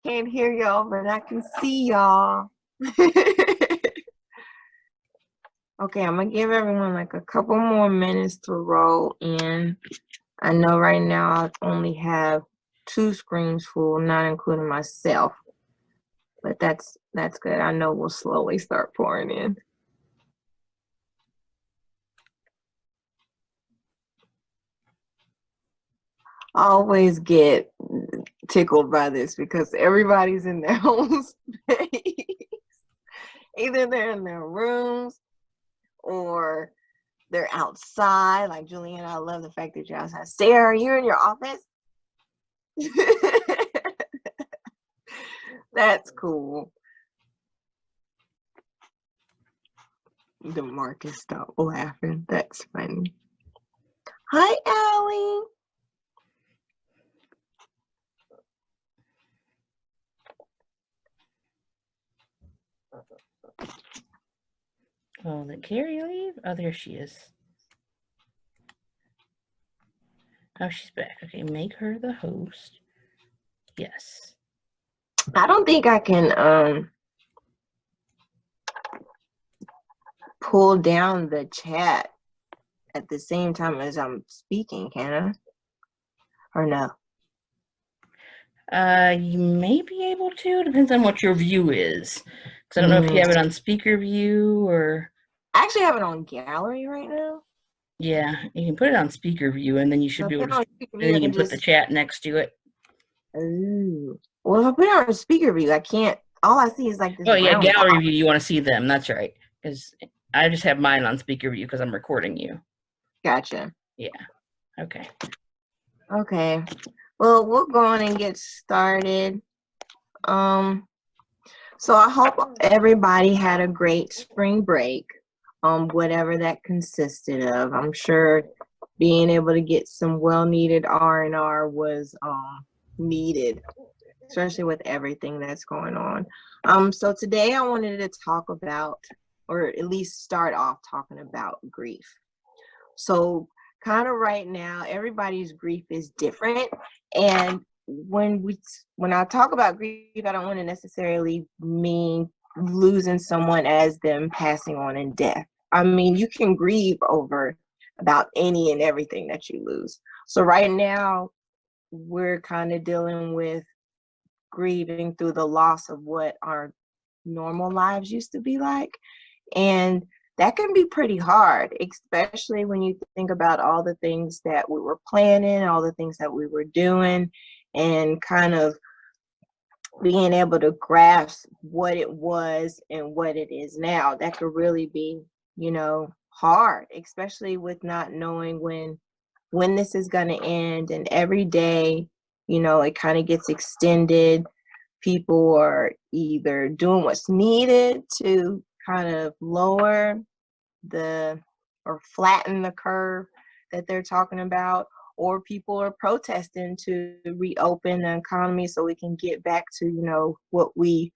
Can't hear y'all, but I can see y'all. Okay, I'm gonna give everyone like a couple more minutes to roll in. I know right now I only have 2 screens full, not including myself, but that's good. I know we'll slowly start pouring in. I always get tickled by this because everybody's in their own space. Either they're in their rooms or they're outside. Like Julian, I love the fact that you're outside. Sarah, you're in your office? That's cool. DeMarcus, stop laughing. That's funny. Hi, Allie. Oh, did Carrie leave? Oh, there she is. Oh, she's back. Okay, make her the host. Yes. I don't think I can pull down the chat at the same time as I'm speaking, can I? Or no? You may be able to. Depends on what your view is. Because I don't know if you have it on speaker view or... I actually have it on gallery right now. Yeah, you can put it on speaker view, and then you should be able to... And then you can put the chat next to it. Ooh. Well, if I put it on speaker view, I can't... All I see is like this. Oh, yeah, gallery view, you want to see them. That's right. Because I just have mine on speaker view because I'm recording you. Gotcha. Yeah. Okay. Okay. Well, we'll go on and get started. So I hope everybody had a great spring break, whatever that consisted of. I'm sure being able to get some well-needed R&R was needed, especially with everything that's going on. So today I wanted to talk about, or at least start off talking about grief. So kind of right now, everybody's grief is different. And when I talk about grief, I don't want to necessarily mean losing someone as them passing on in death. I mean, you can grieve over about any and everything that you lose. So right now, we're kind of dealing with grieving through the loss of what our normal lives used to be like. And that can be pretty hard, especially when you think about all the things that we were planning, all the things that we were doing, and kind of being able to grasp what it was and what it is now. That could really be, hard, especially with not knowing when this is going to end. And every day, it kind of gets extended. People are either doing what's needed to kind of lower or flatten the curve that they're talking about, or people are protesting to reopen the economy so we can get back to what we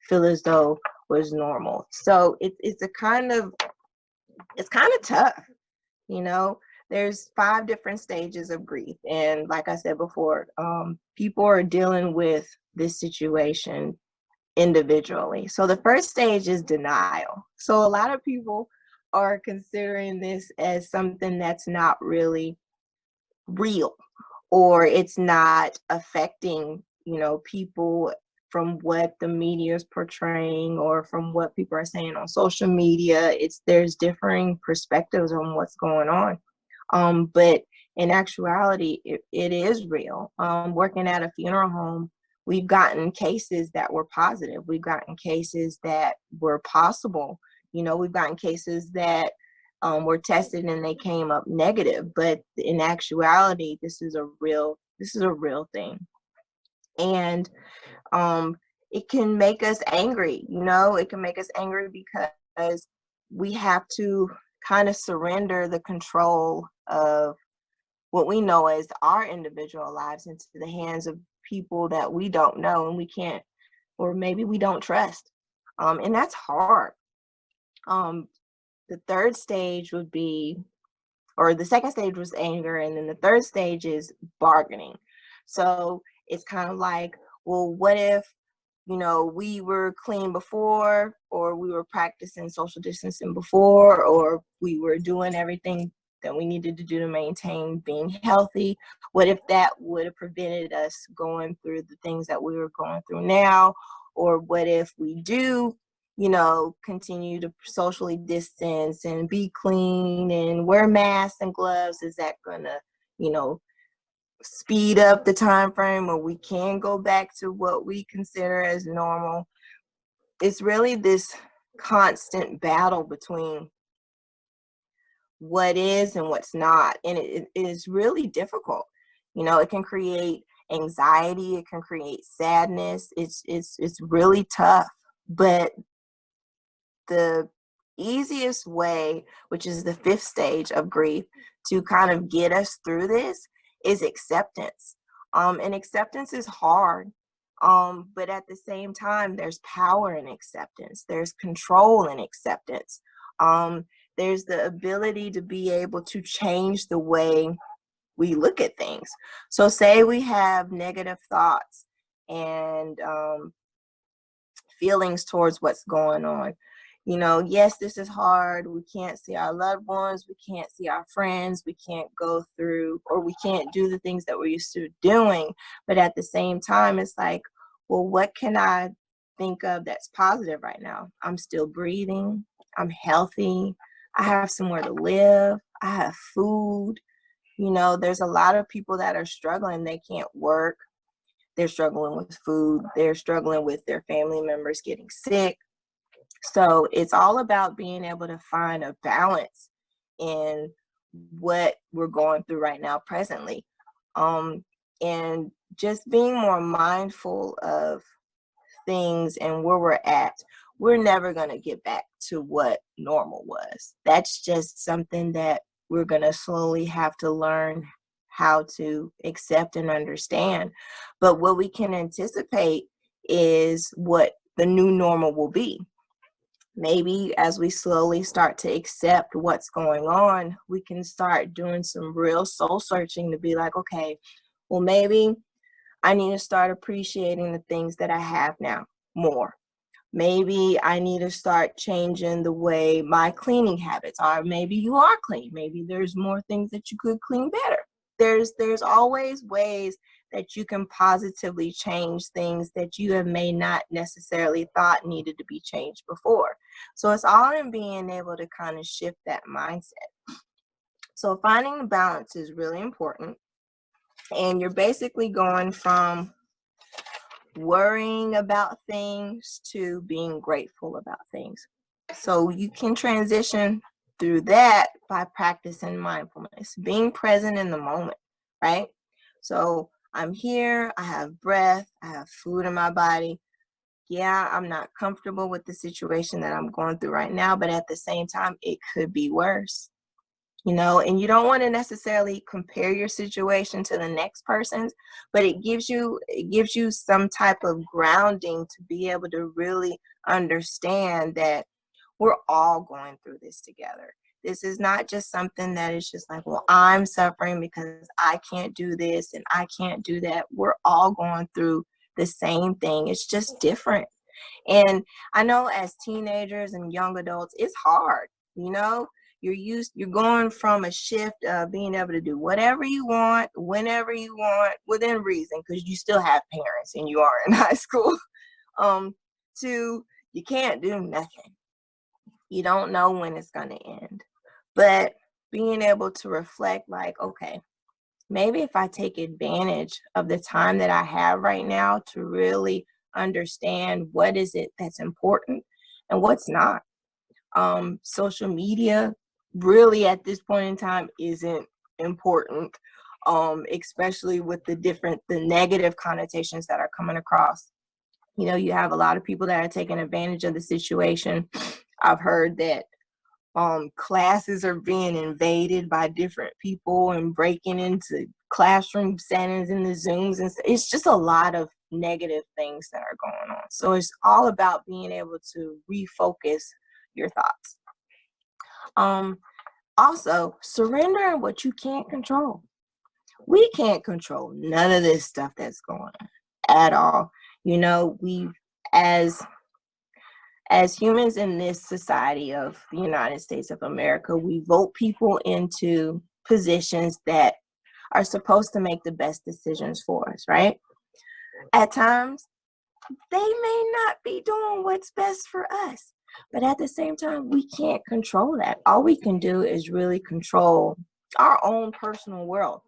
feel as though was normal. So it's kind of tough. There's 5 different stages of grief, and like I said before, people are dealing with this situation individually. So the first stage is denial. So a lot of people are considering this as something that's not really real, or it's not affecting, people from what the media is portraying or from what people are saying on social media. There's differing perspectives on what's going on. But in actuality, it is real. Working at a funeral home, we've gotten cases that were positive. We've gotten cases that were possible. We've gotten cases that were tested and they came up negative. But in actuality, this is a real thing. And it can make us angry. It can make us angry because we have to kind of surrender the control of what we know as our individual lives into the hands of people that we don't know and we can't, or maybe we don't trust. And that's hard. The third stage would be, or the second stage was anger, and then the third stage is bargaining. So it's kind of like well, what if, you know, we were clean before, or we were practicing social distancing before, or we were doing everything that we needed to do to maintain being healthy? What if that would have prevented us going through the things that we were going through now? Or what if we do, you know, continue to socially distance and be clean and wear masks and gloves? Is that gonna, you know, speed up the time frame where we can go back to what we consider as normal? It's really this constant battle between what is and what's not, and it is really difficult. You know, it can create anxiety, it can create sadness. It's really tough. But the easiest way, which is the fifth stage of grief, to kind of get us through this is acceptance. And acceptance is hard. But at the same time, there's power in acceptance. There's control in acceptance. There's the ability to be able to change the way we look at things. So say we have negative thoughts and feelings towards what's going on. You know, yes, this is hard. We can't see our loved ones. We can't see our friends. We can't go through, or we can't do the things that we're used to doing. But at the same time, it's like, well, what can I think of that's positive right now? I'm still breathing. I'm healthy. I have somewhere to live. I have food. You know, there's a lot of people that are struggling. They can't work. They're struggling with food. They're struggling with their family members getting sick. So it's all about being able to find a balance in what we're going through right now presently. And just being more mindful of things and where we're at. We're never going to get back to what normal was. That's just something that we're going to slowly have to learn how to accept and understand. But what we can anticipate is what the new normal will be. Maybe as we slowly start to accept what's going on, we can start doing some real soul searching to be like, okay, well, maybe I need to start appreciating the things that I have now more. Maybe I need to start changing the way my cleaning habits are. Maybe you are clean. Maybe there's more things that you could clean better. There's always ways that you can positively change things that you have may not necessarily thought needed to be changed before. So it's all in being able to kind of shift that mindset. So finding the balance is really important. And you're basically going from worrying about things to being grateful about things. So you can transition through that by practicing mindfulness, being present in the moment, right? So I'm here, I have breath, I have food in my body. Yeah, I'm not comfortable with the situation that I'm going through right now, but at the same time, it could be worse. You know, and you don't want to necessarily compare your situation to the next person's, but it gives you some type of grounding to be able to really understand that we're all going through this together. This is not just something that is just like, well, I'm suffering because I can't do this and I can't do that. We're all going through the same thing. It's just different. And I know as teenagers and young adults, it's hard, you know. You're going from a shift of being able to do whatever you want, whenever you want, within reason, because you still have parents and you are in high school, to you can't do nothing. You don't know when it's going to end. But being able to reflect like, okay, maybe if I take advantage of the time that I have right now to really understand what is it that's important and what's not. Social media really at this point in time isn't important, especially with the negative connotations that are coming across. You know, you have a lot of people that are taking advantage of the situation. I've heard that classes are being invaded by different people and breaking into classroom settings in the Zooms, and it's just a lot of negative things that are going on. So it's all about being able to refocus your thoughts. Also, surrendering what you can't control. We can't control none of this stuff that's going on. at all. You know, we as humans in this society of the United States of America, we vote people into positions that are supposed to make the best decisions for us, right? At times, they may not be doing what's best for us, but at the same time, we can't control that. All we can do is really control our own personal world,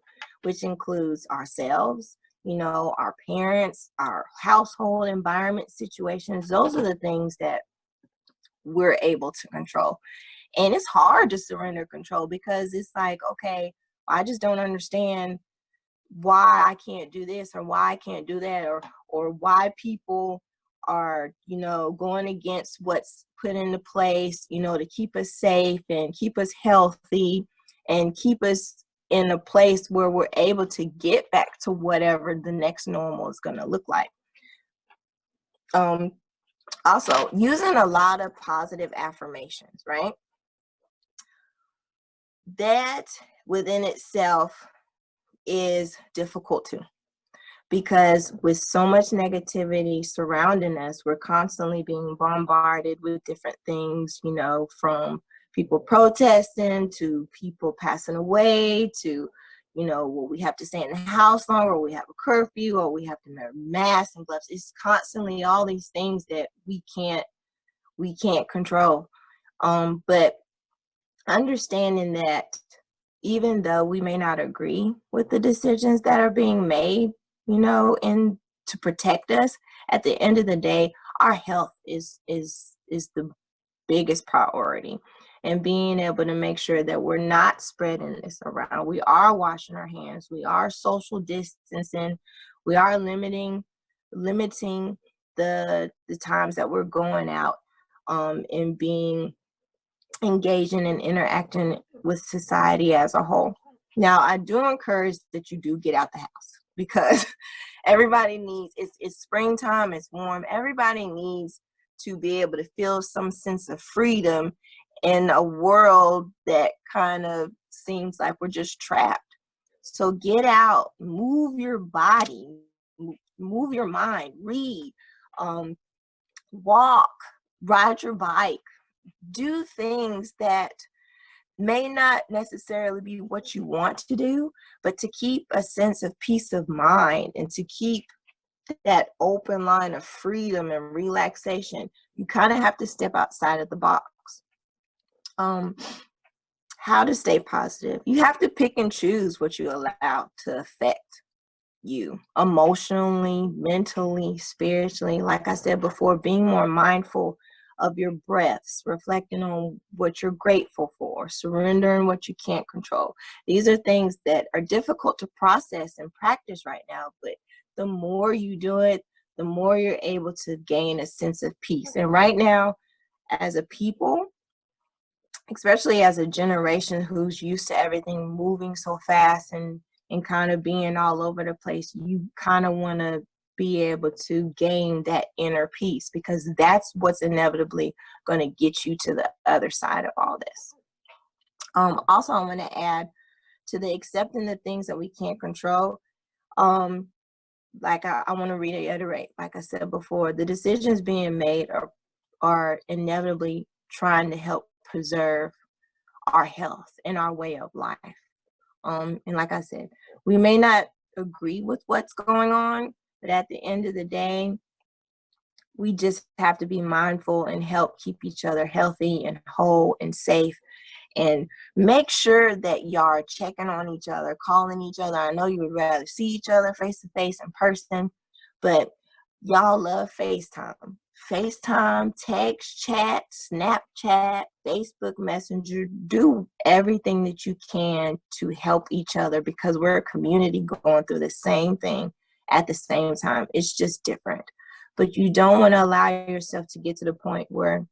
which includes ourselves, you know, our parents, our household environment situations. Those are the things that we're able to control. And it's hard to surrender control because it's like, okay, I just don't understand why I can't do this or why I can't do that, or why people are, you know, going against what's put into place, you know, to keep us safe and keep us healthy and keep us in a place where we're able to get back to whatever the next normal is going to look like. Also, using a lot of positive affirmations, right? That within itself is difficult too, because with so much negativity surrounding us, we're constantly being bombarded with different things, you know, from people protesting to people passing away to, you know, well, we have to stay in the house longer, or we have a curfew, or we have to wear masks and gloves. It's constantly all these things that we can't control. But understanding that even though we may not agree with the decisions that are being made, you know, and to protect us, at the end of the day, our health is the biggest priority. And being able to make sure that we're not spreading this around. We are washing our hands. We are social distancing. We are limiting the times that we're going out, and being engaging and interacting with society as a whole. Now, I do encourage that you do get out the house, because everybody needs, it's springtime, it's warm. Everybody needs to be able to feel some sense of freedom in a world that kind of seems like we're just trapped. So get out, move your body, move your mind, read, walk, ride your bike, do things that may not necessarily be what you want to do, but to keep a sense of peace of mind and to keep that open line of freedom and relaxation, you kind of have to step outside of the box. How to stay positive. You have to pick and choose what you allow to affect you emotionally, mentally, spiritually. Like I said before, being more mindful of your breaths, reflecting on what you're grateful for, surrendering what you can't control. These are things that are difficult to process and practice right now, but the more you do it, the more you're able to gain a sense of peace. And right now, as a people, especially as a generation who's used to everything moving so fast and kind of being all over the place, you kind of want to be able to gain that inner peace, because that's what's inevitably going to get you to the other side of all this. Also, I'm going to add to the accepting the things that we can't control. Like I want to reiterate, like I said before, the decisions being made are inevitably trying to help preserve our health and our way of life. And like I said, we may not agree with what's going on, but at the end of the day, we just have to be mindful and help keep each other healthy and whole and safe, and make sure that y'all are checking on each other, calling each other. I know you would rather see each other face to face in person, but y'all love FaceTime, text, chat, Snapchat, Facebook Messenger. Do everything that you can to help each other, because we're a community going through the same thing at the same time. It's just different. But you don't want to allow yourself to get to the point where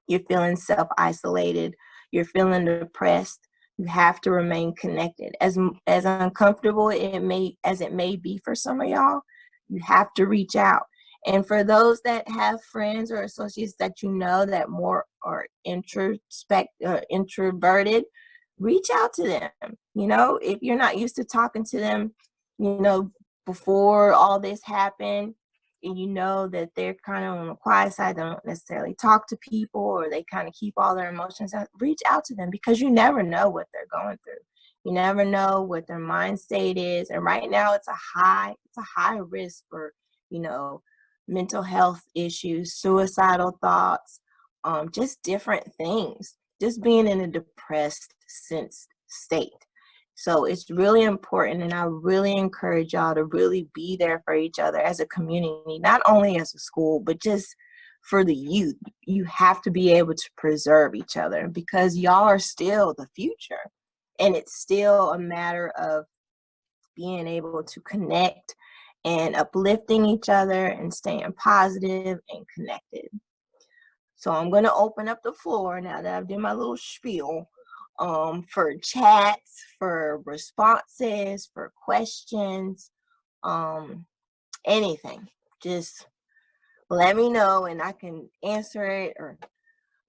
you're feeling self-isolated, you're feeling depressed. You have to remain connected. As uncomfortable as it may be for some of y'all, you have to reach out. And for those that have friends or associates that you know that more are introverted, reach out to them. You know, if you're not used to talking to them, you know, before all this happened, and you know that they're kind of on the quiet side, they don't necessarily talk to people, or they kind of keep all their emotions out, reach out to them, because you never know what they're going through. You never know what their mind state is. And right now it's a high risk for, you know, mental health issues, suicidal thoughts, just different things, just being in a depressed state. So it's really important, and I really encourage y'all to really be there for each other as a community, not only as a school, but just for the youth. You have to be able to preserve each other, because y'all are still the future. And it's still a matter of being able to connect and uplifting each other and staying positive and connected. So I'm going to open up the floor now that I've done my little spiel, for chats, for responses, for questions, anything. Just let me know and I can answer it, or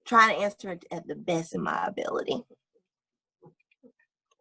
try to answer it at the best of my ability.